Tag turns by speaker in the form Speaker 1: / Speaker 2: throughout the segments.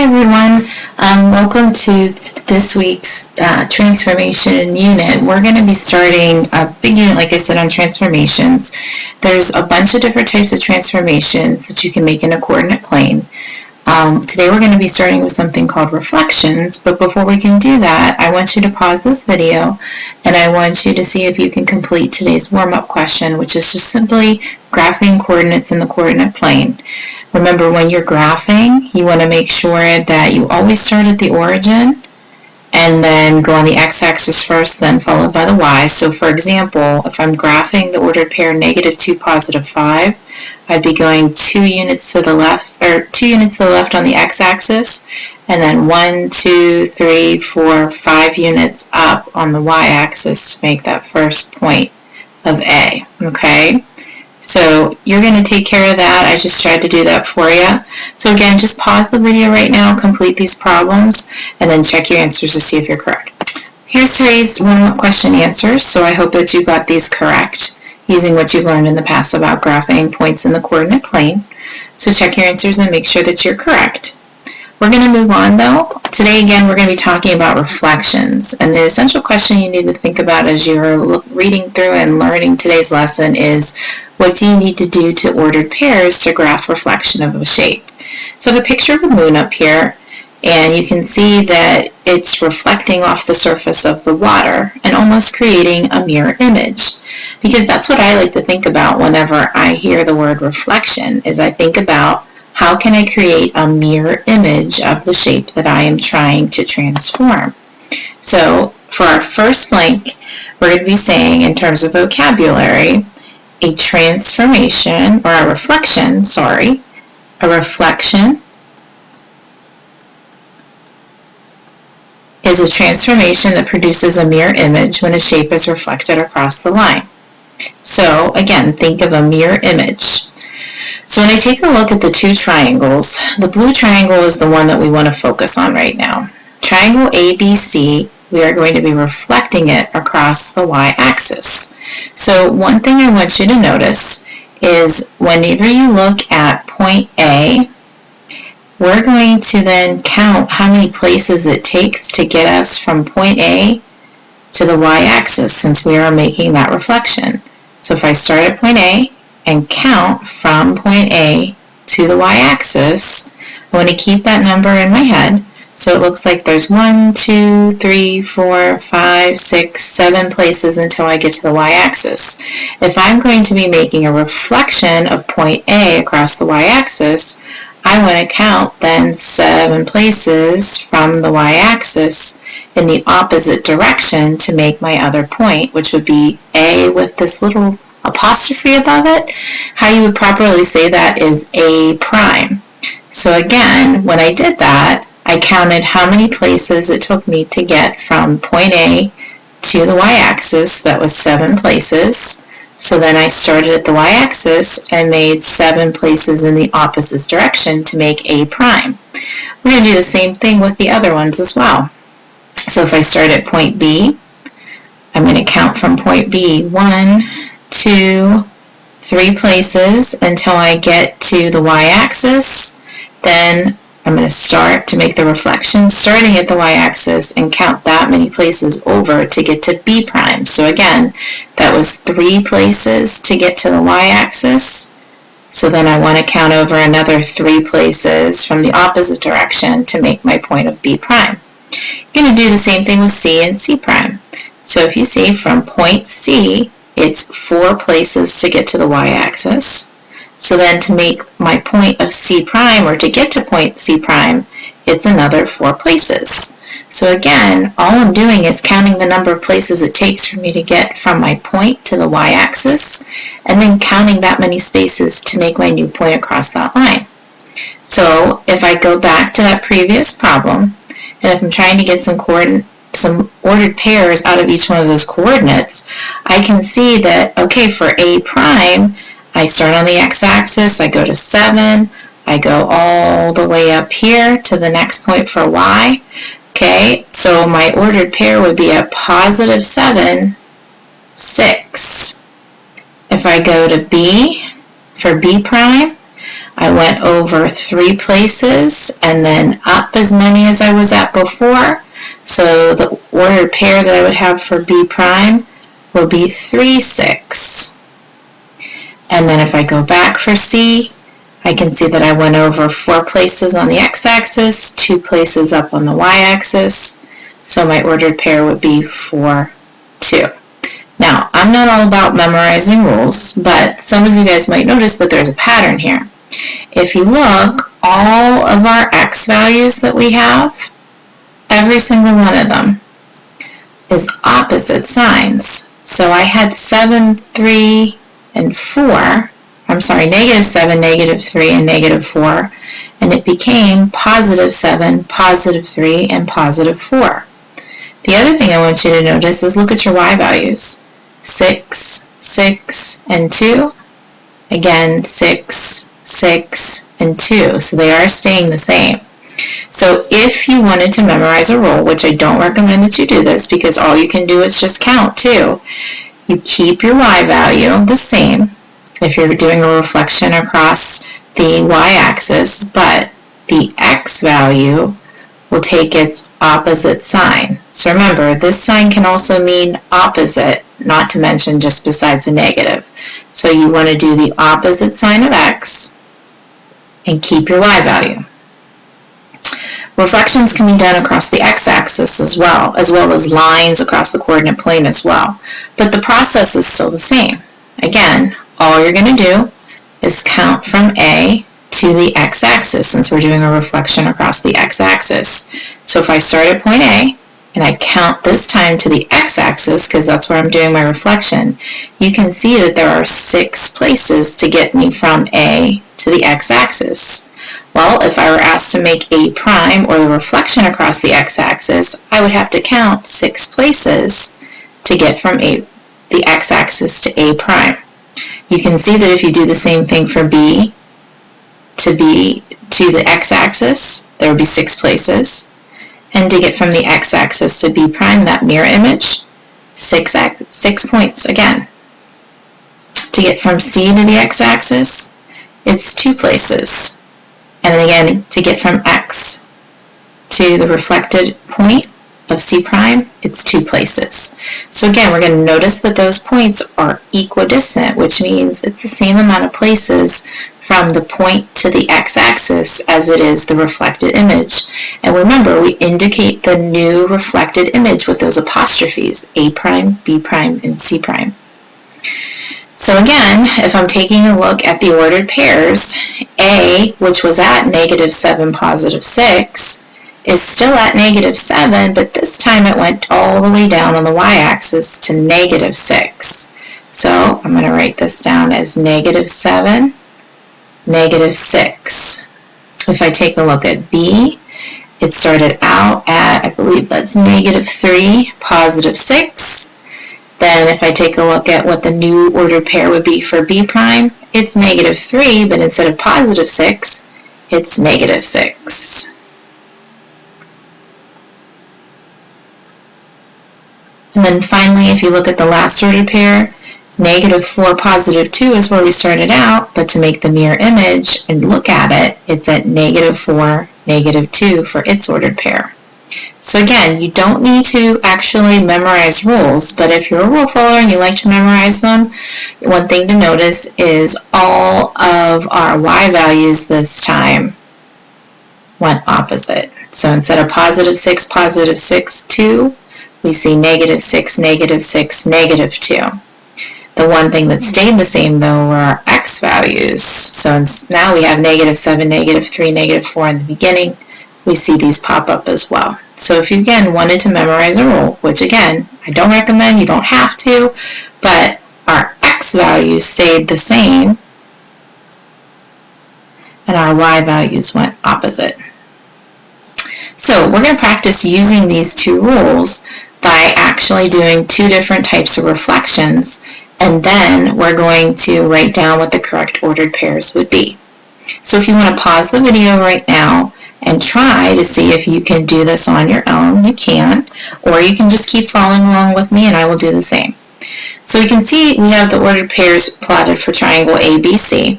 Speaker 1: Hi everyone, welcome to this week's transformation unit. We're going to be starting a big unit, like I said, on transformations. There's a bunch of different types of transformations that you can make in a coordinate plane. Today we're going to be starting with something called reflections, but before we can do that, I want you to pause this video and I want you to see if you can complete today's warm-up question, which is just simply graphing coordinates in the coordinate plane. Remember, when you're graphing, you want to make sure that you always start at the origin and then go on the x-axis first, then followed by the y. So for example, if I'm graphing the ordered pair -2, +5, I'd be going 2 units to the left, or 2 units to the left on the x-axis, and then 1, 2, 3, 4, 5 units up on the y-axis to make that first point of A, okay? So you're going to take care of that. I just tried to do that for you. So again, just pause the video right now, complete these problems, and then check your answers to see if you're correct. Here's today's warm-up question answers. So I hope that you got these correct using what you've learned in the past about graphing points in the coordinate plane. So check your answers and make sure that you're correct. We're going to move on though. Today again we're going to be talking about reflections, and the essential question you need to think about as you're reading through and learning today's lesson is, what do you need to do to ordered pairs to graph reflection of a shape? So I have a picture of a moon up here, and you can see that it's reflecting off the surface of the water and almost creating a mirror image, because that's what I like to think about whenever I hear the word reflection. Is I think about, how can I create a mirror image of the shape that I am trying to transform? So for our first blank, we're going to be saying, in terms of vocabulary, a transformation, or a reflection, a reflection is a transformation that produces a mirror image when a shape is reflected across the line. So again, think of a mirror image. So when I take a look at the two triangles, the blue triangle is the one that we want to focus on right now. Triangle ABC, we are going to be reflecting it across the y-axis. So one thing I want you to notice is, whenever you look at point A, we're going to then count how many places it takes to get us from point A to the y-axis, since we are making that reflection. So if I start at point A and count from point A to the y-axis, I want to keep that number in my head. So it looks like there's 1, 2, 3, 4, 5, 6, 7 places until I get to the y-axis. If I'm going to be making a reflection of point A across the y-axis, I want to count then 7 places from the y-axis in the opposite direction to make my other point, which would be A with this little apostrophe above it. How you would properly say that is A prime. So again, when I did that, I counted how many places it took me to get from point A to the y-axis. That was 7 places. So then I started at the y-axis and made 7 places in the opposite direction to make A prime. We're going to do the same thing with the other ones as well. So if I start at point B, I'm going to count from point B 1, 2, 3 places until I get to the y-axis. Then I'm going to start to make the reflection starting at the y-axis and count that many places over to get to B prime. So again, that was 3 places to get to the y-axis. So then I want to count over another 3 places from the opposite direction to make my point of B prime. You're going to do the same thing with C and C prime. So if you see from point C, it's 4 places to get to the y-axis. So then to make my point of C prime, or to get to point C prime, it's another 4 places. So again, all I'm doing is counting the number of places it takes for me to get from my point to the y-axis, and then counting that many spaces to make my new point across that line. So if I go back to that previous problem, and if I'm trying to get some ordered pairs out of each one of those coordinates, I can see that, okay, for A prime, I start on the x-axis, I go to 7, I go all the way up here to the next point for y. Okay, so my ordered pair would be a +7, 6. If I go to B, for B prime, I went over 3 places and then up as many as I was at before. So the ordered pair that I would have for B prime will be 3, 6. And then if I go back for C, I can see that I went over 4 places on the x-axis, 2 places up on the y-axis. So my ordered pair would be 4, 2. Now, I'm not all about memorizing rules, but some of you guys might notice that there's a pattern here. If you look, all of our x values that we have, every single one of them is opposite signs. So I had 7, 3, and 4. I'm sorry, -7, -3, and -4, and it became +7, +3, and +4. The other thing I want you to notice is look at your y values. 6, 6, and 2. Again, 6, 6, and 2. So they are staying the same. So if you wanted to memorize a rule, which I don't recommend that you do this because all you can do is just count too, you keep your y value the same if you're doing a reflection across the y-axis, but the x value will take its opposite sign. So remember, this sign can also mean opposite, not to mention just besides a negative. So you want to do the opposite sign of x and keep your y value. Reflections can be done across the x-axis as well as lines across the coordinate plane as well. But the process is still the same. Again, all you're going to do is count from A to the x-axis since we're doing a reflection across the x-axis. So if I start at point A and I count this time to the x-axis because that's where I'm doing my reflection, you can see that there are 6 places to get me from A to the x-axis. Well, if I were asked to make A prime or the reflection across the x-axis, I would have to count 6 places to get from the x-axis to A prime. You can see that if you do the same thing for B to the x-axis, there would be 6 places. And to get from the x-axis to B prime, that mirror image, 6 points again. To get from C to the x-axis, it's 2 places. And then again, to get from x to the reflected point of C prime, it's 2 places. So again, we're going to notice that those points are equidistant, which means it's the same amount of places from the point to the x-axis as it is the reflected image. And remember, we indicate the new reflected image with those apostrophes, A prime, B prime, and C prime. So again, if I'm taking a look at the ordered pairs, A, which was at -7, +6, is still at -7, but this time it went all the way down on the y-axis to -6. So I'm going to write this down as -7, -6. If I take a look at B, it started out at, I believe that's -3, +6. Then if I take a look at what the new ordered pair would be for B prime, it's -3, but instead of +6, it's -6. And then finally, if you look at the last ordered pair, -4, +2 is where we started out, but to make the mirror image and look at it, it's at -4, -2 for its ordered pair. So again, you don't need to actually memorize rules, but if you're a rule follower and you like to memorize them, one thing to notice is all of our y values this time went opposite. So instead of +6, +6, 2, we see -6, -6, -2. The one thing that stayed the same though were our x values. So now we have -7, -3, -4 in the beginning. We see these pop up as well. So if you again wanted to memorize a rule, which again, I don't recommend, you don't have to, but our x values stayed the same and our y values went opposite. So we're going to practice using these 2 rules by actually doing 2 different types of reflections, and then we're going to write down what the correct ordered pairs would be. So if you want to pause the video right now and try to see if you can do this on your own, you can, or you can just keep following along with me and I will do the same. So we can see we have the ordered pairs plotted for triangle ABC.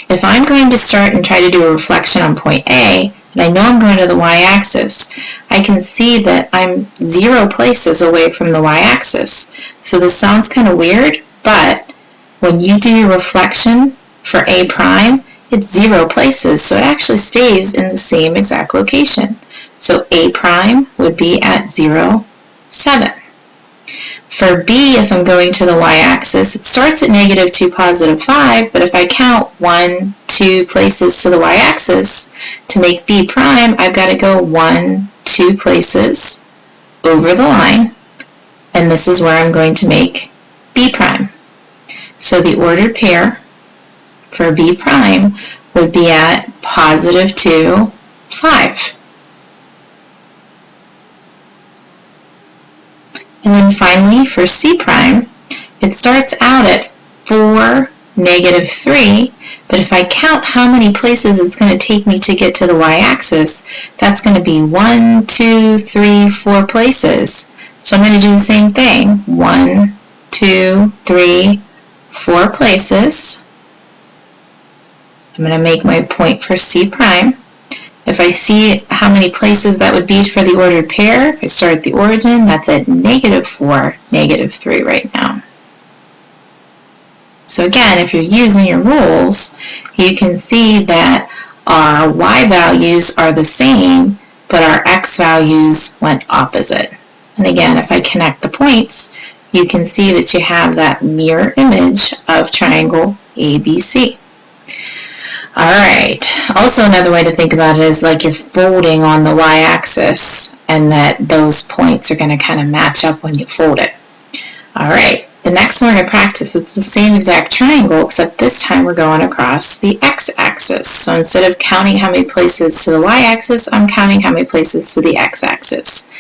Speaker 1: If I'm going to start and try to do a reflection on point A, and I know I'm going to the y-axis, I can see that I'm 0 places away from the y-axis. So this sounds kind of weird, but when you do your reflection for A prime, it's 0 places, so it actually stays in the same exact location. So A prime would be at 0, 7. For B, if I'm going to the y-axis, it starts at -2, +5, but if I count 1, 2 places to the y-axis, to make B prime, I've got to go 1, 2 places over the line, and this is where I'm going to make B prime. So the ordered pair for B prime would be at +2, 5. And then finally, for C prime, it starts out at 4, -3, but if I count how many places it's going to take me to get to the y-axis, that's going to be 1, 2, 3, 4 places. So I'm going to do the same thing. 1, 2, 3, 4 places. I'm going to make my point for C prime. If I see how many places that would be for the ordered pair, if I start at the origin, that's at -4, -3 right now. So again, if you're using your rules, you can see that our y values are the same, but our x values went opposite. And again, if I connect the points, you can see that you have that mirror image of triangle ABC. Alright, also another way to think about it is like you're folding on the y-axis and that those points are going to kind of match up when you fold it. Alright, the next one we're going to practice, it's the same exact triangle except this time we're going across the x-axis. So instead of counting how many places to the y-axis, I'm counting how many places to the x-axis.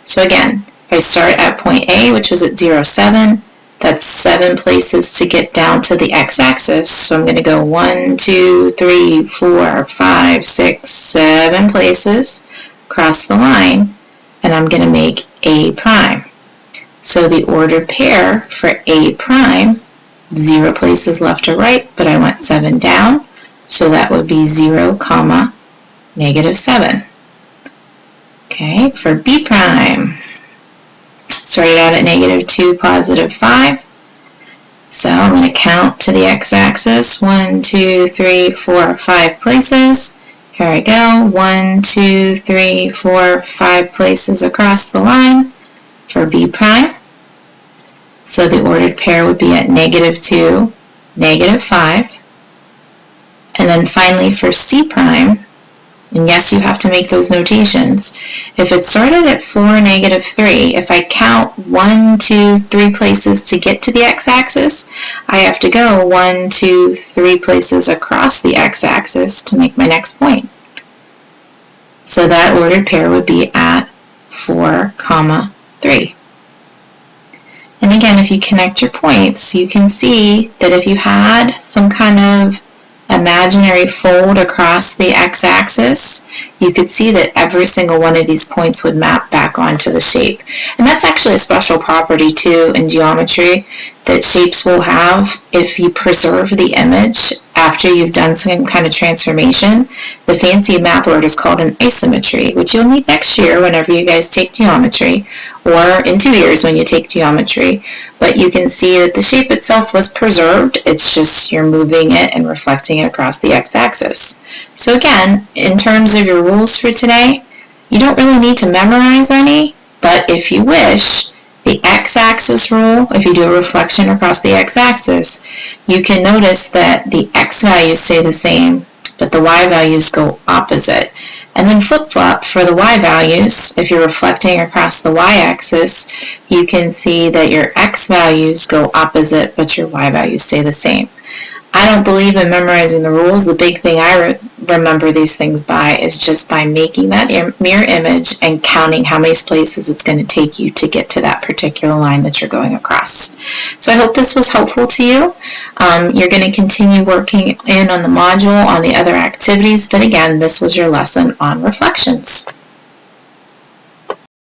Speaker 1: So again, if I start at point A, which was at 0, 7, that's 7 places to get down to the x-axis. So I'm going to go 1, 2, 3, 4, 5, 6, 7 places across the line, and I'm going to make A prime. So the ordered pair for A prime, 0 places left or right, but I went 7 down, so that would be 0, -7. Okay, for B prime, started out at -2, +5. So I'm going to count to the x-axis, 1, 2, 3, 4, 5 places. Here I go, 1, 2, 3, 4, 5 places across the line for B prime. So the ordered pair would be at -2, -5. And then finally for C prime, and yes, you have to make those notations. If it started at 4, -3, if I count 1, 2, 3 places to get to the x-axis, I have to go 1, 2, 3 places across the x-axis to make my next point. So that ordered pair would be at 4, 3. And again, if you connect your points, you can see that if you had some kind of imaginary fold across the x-axis, you could see that every single one of these points would map back onto the shape. And that's actually a special property too in geometry that shapes will have if you preserve the image after you've done some kind of transformation. The fancy math word is called an asymmetry, which you'll need next year whenever you guys take geometry, or in 2 years when you take geometry. But you can see that the shape itself was preserved, it's just you're moving it and reflecting it across the x-axis. So again, in terms of your rules for today, you don't really need to memorize any, but if you wish, the x-axis rule, if you do a reflection across the x-axis, you can notice that the x values stay the same, but the y values go opposite. And then flip-flop for the y values, if you're reflecting across the y-axis, you can see that your x values go opposite, but your y values stay the same. I don't believe in memorizing the rules. The big thing I remember these things by is just by making that mirror image and counting how many places it's going to take you to get to that particular line that you're going across. So I hope this was helpful to you. You're going to continue working in on the module on the other activities, but again, this was your lesson on reflections.